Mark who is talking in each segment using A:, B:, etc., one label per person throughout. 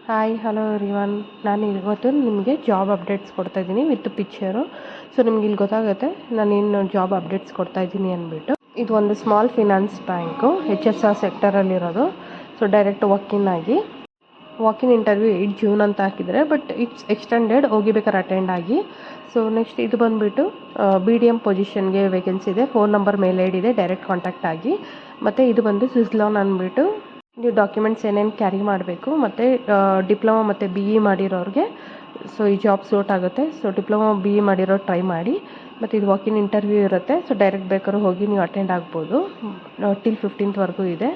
A: Hi hello everyone. ನಾನು ಇವತ್ತು ನಿಮಗೆ ಜಾಬ್ ಅಪ್ಡೇಟ್ಸ್ ಕೊಡ್ತಾಯಿದ್ದೀನಿ ವಿತ್ ಪಿಕ್ಚರು. ಸೊ ನಿಮ್ಗೆ ಇಲ್ಲಿ ಗೊತ್ತಾಗುತ್ತೆ ನಾನೇನು ಜಾಬ್ ಅಪ್ಡೇಟ್ಸ್ ಕೊಡ್ತಾಯಿದ್ದೀನಿ ಅಂದ್ಬಿಟ್ಟು. ಇದು ಒಂದು ಸ್ಮಾಲ್ ಫಿನಾನ್ಸ್ ಬ್ಯಾಂಕು, HSR ಸೆಕ್ಟರಲ್ಲಿರೋದು. So direct walk in interview 8 June ಅಂತ ಹಾಕಿದರೆ, ಬಟ್ ಇಟ್ಸ್ ಎಕ್ಸ್ಟೆಂಡೆಡ್, ಹೋಗಿಬೇಕಾದ್ರೆ ಅಟೆಂಡ್ ಆಗಿ. ಸೊ ನೆಕ್ಸ್ಟ್ ಇದು ಬಂದುಬಿಟ್ಟು BDM ಪೊಸಿಷನ್ಗೆ ವೇಕೆನ್ಸಿ ಇದೆ. Phone number, mail I D ಇದೆ, ಡೈರೆಕ್ಟ್ ಕಾಂಟ್ಯಾಕ್ಟ್ ಆಗಿ. ಮತ್ತು ಇದು ಬಂದು ಸ್ವಿಸ್ಲಾನ್ ಅಂದ್ಬಿಟ್ಟು ನೀವು ಡಾಕ್ಯುಮೆಂಟ್ಸ್ ಏನೇನು ಕ್ಯಾರಿ ಮಾಡಬೇಕು, ಮತ್ತು ಡಿಪ್ಲೊಮಾ ಮತ್ತು BE ಮಾಡಿರೋರಿಗೆ ಸೊ ಈ ಜಾಬ್ ಸೂಟ್ ಆಗುತ್ತೆ. ಸೊ ಡಿಪ್ಲೊಮಾ BE ಮಾಡಿರೋ ಟ್ರೈ ಮಾಡಿ. ಮತ್ತು ಇದು ವಾಕಿನ್ ಇಂಟರ್ವ್ಯೂ ಇರುತ್ತೆ. ಸೊ ಡೈರೆಕ್ಟ್ ಬೇಕಾದ್ರೂ ಹೋಗಿ ನೀವು ಅಟೆಂಡ್ ಆಗ್ಬೋದು. ಟಿಲ್ 15th ಇದೆ.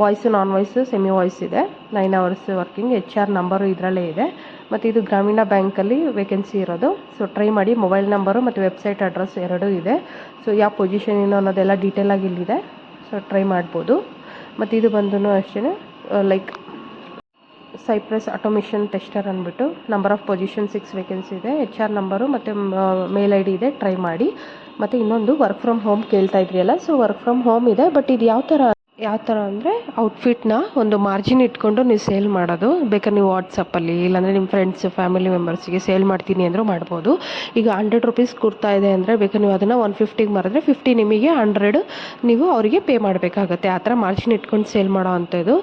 A: ವಾಯ್ಸು, ನಾನ್ ವಾಯ್ಸು, ಸೆಮಿ ವಾಯ್ಸ್ ಇದೆ. 9 hours ವರ್ಕಿಂಗ್. HR ನಂಬರು ಇದರಲ್ಲೇ ಇದೆ. ಮತ್ತು ಇದು ಗ್ರಾಮೀಣ ಬ್ಯಾಂಕಲ್ಲಿ ವೇಕೆನ್ಸಿ ಇರೋದು. ಸೊ ಟ್ರೈ ಮಾಡಿ. ಮೊಬೈಲ್ ನಂಬರು ಮತ್ತು ವೆಬ್ಸೈಟ್ ಅಡ್ರೆಸ್ ಎರಡೂ ಇದೆ. ಸೊ ಯಾವ ಪೊಸಿಷನ್ ಏನೋ ಅನ್ನೋದೆಲ್ಲ ಡೀಟೇಲಾಗಿ ಇಲ್ಲಿದೆ. ಸೊ ಟ್ರೈ ಮಾಡ್ಬೋದು. ಮತ್ತು ಇದು ಬಂದು ಅಷ್ಟೇ, ಲೈಕ್ ಸೈಪ್ರಸ್ ಆಟೋಮೇಷನ್ ಟೆಸ್ಟರ್ ಅಂದ್ಬಿಟ್ಟು ನಂಬರ್ ಆಫ್ ಪೊಸಿಷನ್ 6 ವೇಕೆನ್ಸಿ ಇದೆ. HR ನಂಬರು ಮತ್ತು ಮೇಲ್ ಐ ಡಿ ಇದೆ. ಟ್ರೈ ಮಾಡಿ. ಮತ್ತು ಇನ್ನೊಂದು ವರ್ಕ್ ಫ್ರಮ್ ಹೋಮ್ ಕೇಳ್ತಾ ಇದ್ರಿಯಲ್ಲ, ಸೊ ವರ್ಕ್ ಫ್ರಮ್ ಹೋಮ್ ಇದೆ. ಬಟ್ ಇದು ಯಾವ ಥರ ಅಂದರೆ ಔಟ್ಫಿಟ್ನ ಒಂದು ಮಾರ್ಜಿನ್ ಇಟ್ಕೊಂಡು ನೀವು ಸೇಲ್ ಮಾಡೋದು. ಬೇಕಾದ್ರೆ ನೀವು ವಾಟ್ಸಪ್ಪಲ್ಲಿ, ಇಲ್ಲಾಂದರೆ ನಿಮ್ಮ ಫ್ರೆಂಡ್ಸ್, ಫ್ಯಾಮಿಲಿ ಮೆಂಬರ್ಸಿಗೆ ಸೇಲ್ ಮಾಡ್ತೀನಿ ಅಂದರೂ ಮಾಡ್ಬೋದು. ಈಗ 100 rupees ಕೊಡ್ತಾ ಇದೆ ಅಂದರೆ ಬೇಕಾದ್ರೆ ನೀವು ಅದನ್ನು 150ಗೆ ಮಾರಿದ್ರೆ 50 ನಿಮಗೆ, 100 ನೀವು ಅವರಿಗೆ ಪೇ ಮಾಡಬೇಕಾಗತ್ತೆ. ಆ ಥರ ಮಾರ್ಜಿನ್ ಇಟ್ಕೊಂಡು ಸೇಲ್ ಮಾಡೋ ಅಂಥದ್ದು.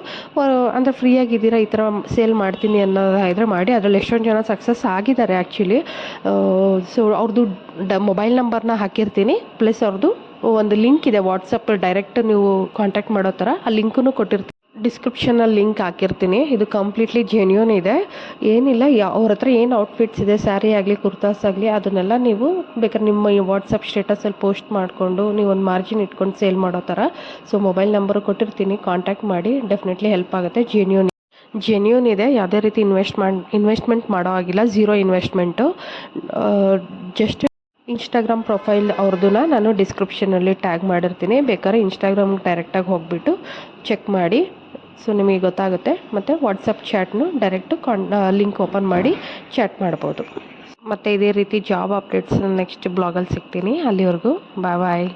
A: ಅಂದರೆ ಫ್ರೀಯಾಗಿದ್ದೀರಾ, ಈ ಥರ ಸೇಲ್ ಮಾಡ್ತೀನಿ ಅನ್ನೋದಾದರೆ ಮಾಡಿ. ಅದರಲ್ಲಿ ಎಷ್ಟೊಂದು ಜನ ಸಕ್ಸಸ್ ಆಗಿದ್ದಾರೆ ಆ್ಯಕ್ಚುಲಿ. ಸೊ ಅವ್ರದ್ದು ಮೊಬೈಲ್ ನಂಬರ್ನ ಹಾಕಿರ್ತೀನಿ, ಪ್ಲಸ್ ಅವ್ರದ್ದು ಒಂದು ಲಿಂಕ್ ಇದೆ ವಾಟ್ಸಪ್, ಡೈರೆಕ್ಟ್ ನೀವು ಕಾಂಟ್ಯಾಕ್ಟ್ ಮಾಡೋ ಥರ. ಆ ಲಿಂಕನ್ನು ಕೊಟ್ಟಿರ್ತೀನಿ, ಡಿಸ್ಕ್ರಿಪ್ಷನಲ್ಲಿ ಲಿಂಕ್ ಹಾಕಿರ್ತೀನಿ. ಇದು ಕಂಪ್ಲೀಟ್ಲಿ ಜೆನ್ಯೂನ್ ಇದೆ. ಏನಿಲ್ಲ, ಅವ್ರ ಹತ್ರ ಏನು ಔಟ್ಫಿಟ್ಸ್ ಇದೆ, ಸ್ಯಾರಿ ಆಗಲಿ, ಕುರ್ತಾಸ್ ಆಗಲಿ, ಅದನ್ನೆಲ್ಲ ನೀವು ಬೇಕಾದ್ರೆ ನಿಮ್ಮ ವಾಟ್ಸಪ್ ಸ್ಟೇಟಸಲ್ಲಿ ಪೋಸ್ಟ್ ಮಾಡಿಕೊಂಡು ನೀವು ಒಂದು ಮಾರ್ಜಿನ್ ಇಟ್ಕೊಂಡು ಸೇಲ್ ಮಾಡೋ ಥರ. ಸೊ ಮೊಬೈಲ್ ನಂಬರು ಕೊಟ್ಟಿರ್ತೀನಿ, ಕಾಂಟ್ಯಾಕ್ಟ್ ಮಾಡಿ. ಡೆಫಿನೆಟ್ಲಿ ಹೆಲ್ಪ್ ಆಗುತ್ತೆ. ಜೆನ್ಯೂನ್ ಇದೆ. ಯಾವುದೇ ರೀತಿ ಇನ್ವೆಸ್ಟ್ಮೆಂಟ್ ಮಾಡೋ ಆಗಿಲ್ಲ. 0 ಇನ್ವೆಸ್ಟ್ಮೆಂಟು. ಜಸ್ಟ್ ಇನ್ಸ್ಟಾಗ್ರಾಮ್ ಪ್ರೊಫೈಲ್ ಅವ್ರದ್ದನ್ನ ನಾನು ಡಿಸ್ಕ್ರಿಪ್ಷನಲ್ಲಿ ಟ್ಯಾಗ್ ಮಾಡಿರ್ತೀನಿ. ಬೇಕಾದ್ರೆ ಇನ್ಸ್ಟಾಗ್ರಾಮ್ಗೆ ಡೈರೆಕ್ಟಾಗಿ ಹೋಗಿಬಿಟ್ಟು ಚೆಕ್ ಮಾಡಿ. ಸೊ ನಿಮಗೆ ಗೊತ್ತಾಗುತ್ತೆ. ಮತ್ತು ವಾಟ್ಸಪ್ ಚಾಟ್ನು ಡೈರೆಕ್ಟು ಲಿಂಕ್ ಓಪನ್ ಮಾಡಿ ಚಾಟ್ ಮಾಡ್ಬೋದು. ಮತ್ತು ಇದೇ ರೀತಿ ಜಾಬ್ ಅಪ್ಡೇಟ್ಸ್ ನೆಕ್ಸ್ಟ್ ಬ್ಲಾಗಲ್ಲಿ ಸಿಗ್ತೀನಿ. ಅಲ್ಲಿವರೆಗೂ ಬಾಯ್.